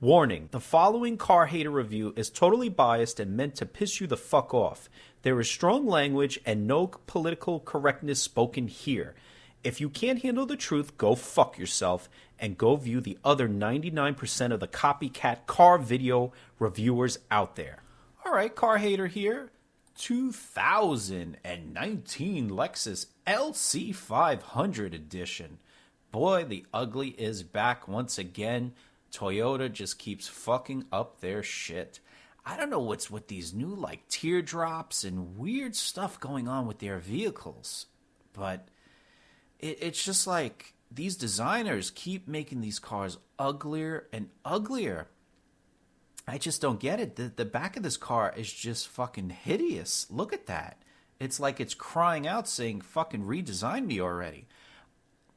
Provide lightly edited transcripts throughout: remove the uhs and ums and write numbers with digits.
Warning, the following car hater review is totally biased and meant to piss you the fuck off. There is strong language and no political correctness spoken here. If you can't handle the truth, go fuck yourself and go view the other 99% of the copycat car video reviewers out there. Alright, car hater here. 2019 Lexus LC500 edition. Boy, the ugly is back once again. Toyota just keeps fucking up their shit. I don't know what's with these new like teardrops and weird stuff going on with their vehicles. But it's just like these designers keep making these cars uglier and uglier. I just don't get it. The back of this car is just fucking hideous. Look at that. It's like it's crying out saying fucking redesign me already.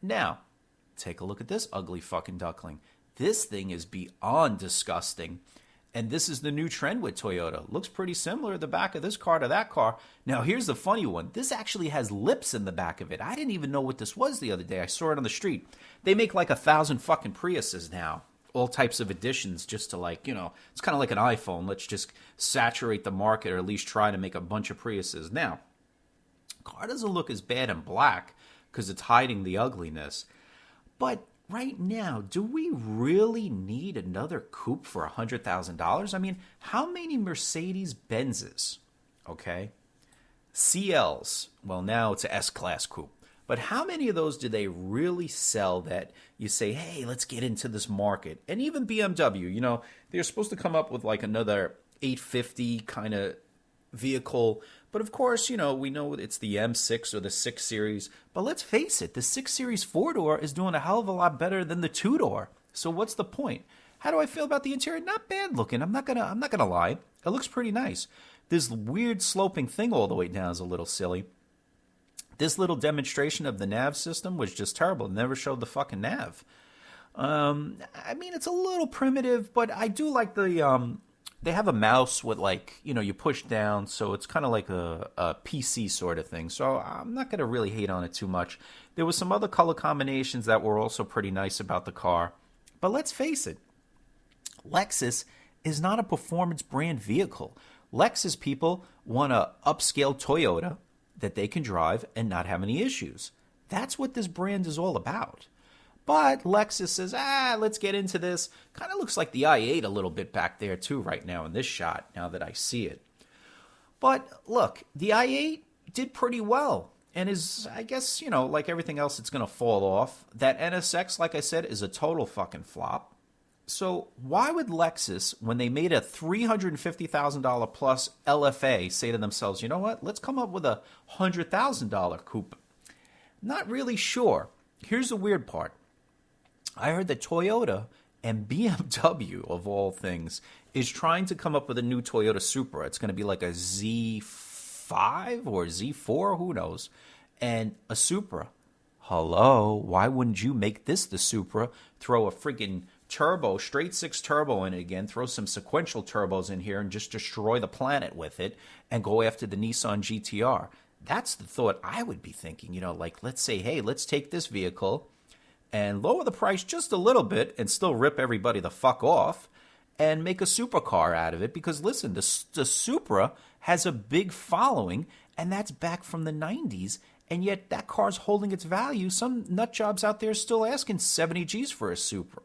Now, take a look at this ugly fucking duckling. This thing is beyond disgusting. And this is the new trend with Toyota. Looks pretty similar, the back of this car to that car. Now, here's the funny one. This actually has lips in the back of it. I didn't even know what this was the other day. I saw it on the street. They make like 1,000 fucking Priuses now. All types of editions just to like, you know, it's kind of like an iPhone. Let's just saturate the market or at least try to make a bunch of Priuses. Now, car doesn't look as bad in black because it's hiding the ugliness. But right now, do we really need another coupe for $100,000? I mean, how many Mercedes-Benzes, okay, CLs, well, now it's an S-Class coupe, but how many of those do they really sell that you say, hey, let's get into this market? And even BMW, you know, they're supposed to come up with like another 850 kind of vehicle. But of course, you know, we know it's the M6 or the 6 Series. But let's face it, the 6 Series 4-door is doing a hell of a lot better than the 2-door. So what's the point? How do I feel about the interior? Not bad looking. I'm not gonna lie. It looks pretty nice. This weird sloping thing all the way down is a little silly. This little demonstration of the nav system was just terrible. It never showed the fucking nav. I mean, it's a little primitive, but I do like the they have a mouse with like, you know, you push down, so it's kind of like a PC sort of thing. So I'm not going to really hate on it too much. There was some other color combinations that were also pretty nice about the car. But let's face it, Lexus is not a performance brand vehicle. Lexus people want a upscale Toyota that they can drive and not have any issues. That's what this brand is all about. But Lexus says, let's get into this. Kind of looks like the i8 a little bit back there too right now in this shot, now that I see it. But look, the i8 did pretty well. And is, I guess, you know, like everything else, it's going to fall off. That NSX, like I said, is a total fucking flop. So why would Lexus, when they made a $350,000 plus LFA, say to themselves, you know what, let's come up with a $100,000 coupe? Not really sure. Here's the weird part. I heard that Toyota and BMW, of all things, is trying to come up with a new Toyota Supra. It's going to be like a Z5 or Z4, who knows, and a Supra. Hello, why wouldn't you make this the Supra? Throw a friggin' turbo, straight 6 turbo in it again, throw some sequential turbos in here and just destroy the planet with it and go after the Nissan GTR. That's the thought I would be thinking, you know, like let's say, hey, let's take this vehicle and lower the price just a little bit and still rip everybody the fuck off and make a supercar out of it. Because listen, the Supra has a big following, and that's back from the 90s, and yet that car's holding its value. Some nut jobs out there are still asking 70 G's for a Supra.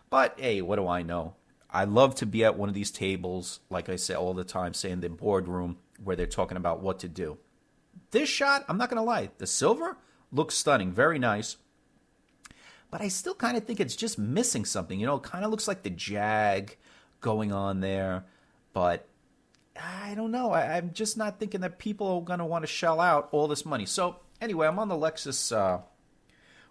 But hey, what do I know? I love to be at one of these tables, like I say all the time, say in the boardroom, where they're talking about what to do. This shot, I'm not going to lie, the silver looks stunning, very nice. But I still kind of think it's just missing something. You know, it kind of looks like the Jag going on there. But I don't know. I'm just not thinking that people are going to want to shell out all this money. So anyway, I'm on the Lexus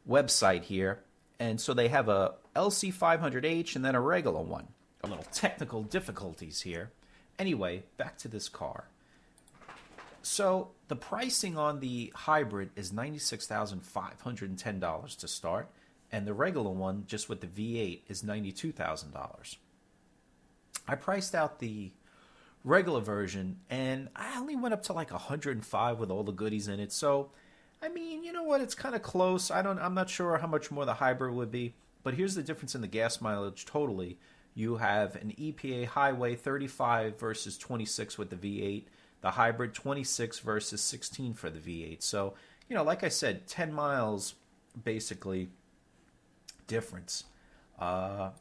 website here. And so they have a LC500H and then a regular one. A little technical difficulties here. Anyway, back to this car. So the pricing on the hybrid is $96,510 to start. And the regular one, just with the V8, is $92,000. I priced out the regular version, and I only went up to like 105 with all the goodies in it. So, I mean, you know what? It's kind of close. I'm not sure how much more the hybrid would be. But here's the difference in the gas mileage totally. You have an EPA highway 35 versus 26 with the V8. The hybrid 26 versus 16 for the V8. So, like I said, 10 miles basically difference. Now,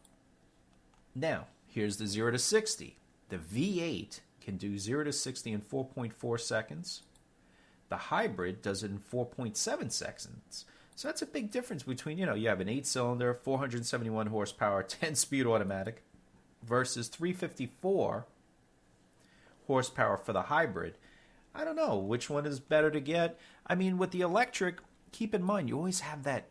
here's the 0 to 60. The V8 can do 0 to 60 in 4.4 seconds. The hybrid does it in 4.7 seconds. So that's a big difference between, you have an 8-cylinder, 471 horsepower, 10-speed automatic versus 354 horsepower for the hybrid. I don't know which one is better to get. I mean, with the electric, keep in mind, you always have that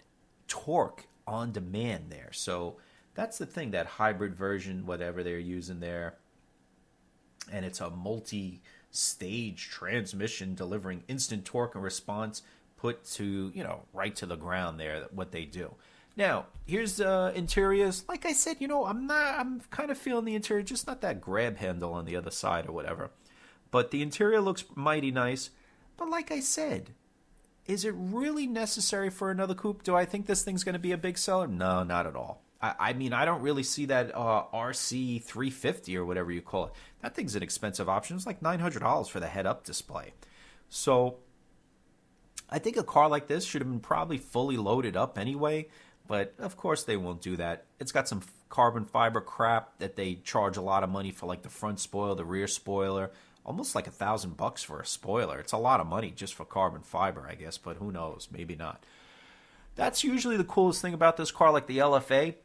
torque on demand there. So that's the thing, that hybrid version, whatever they're using there. And it's a multi-stage transmission delivering instant torque and response put to, right to the ground there, what they do. Now, here's the interiors. Like I said, I'm kind of feeling the interior, just not that grab handle on the other side or whatever. But the interior looks mighty nice. But like I said, is it really necessary for another coupe? Do I think this thing's going to be a big seller? No, not at all. I mean, I don't really see that RC 350 or whatever you call it. That thing's an expensive option. It's like $900 for the head-up display. So I think a car like this should have been probably fully loaded up anyway, but of course they won't do that. It's got some carbon fiber crap that they charge a lot of money for, like the front spoiler, the rear spoiler, almost like $1,000 for a spoiler. It's a lot of money just for carbon fiber, I guess, but who knows, maybe not. That's usually the coolest thing about this car. Like the LFA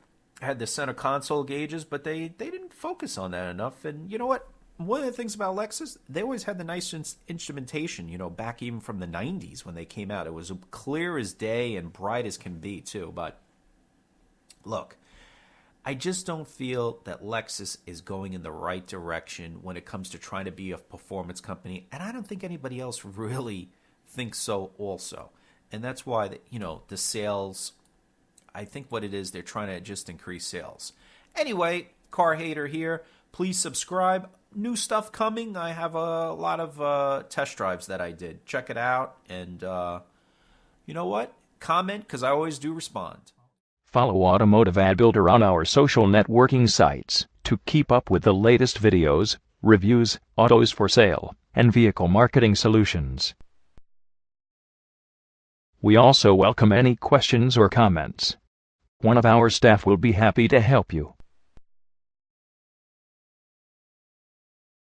had the center console gauges, but they didn't focus on that enough. And you know what? One of the things about Lexus, they always had the nice instrumentation, back even from the 90s when they came out. It was clear as day and bright as can be, too. But look, I just don't feel that Lexus is going in the right direction when it comes to trying to be a performance company. And I don't think anybody else really thinks so also. And that's why, the sales, I think what it is, they're trying to just increase sales. Anyway, car hater here. Please subscribe. New stuff coming. I have a lot of test drives that I did. Check it out. And you know what? Comment, because I always do respond. Follow Automotive Ad Builder on our social networking sites to keep up with the latest videos, reviews, autos for sale, and vehicle marketing solutions. We also welcome any questions or comments. One of our staff will be happy to help you.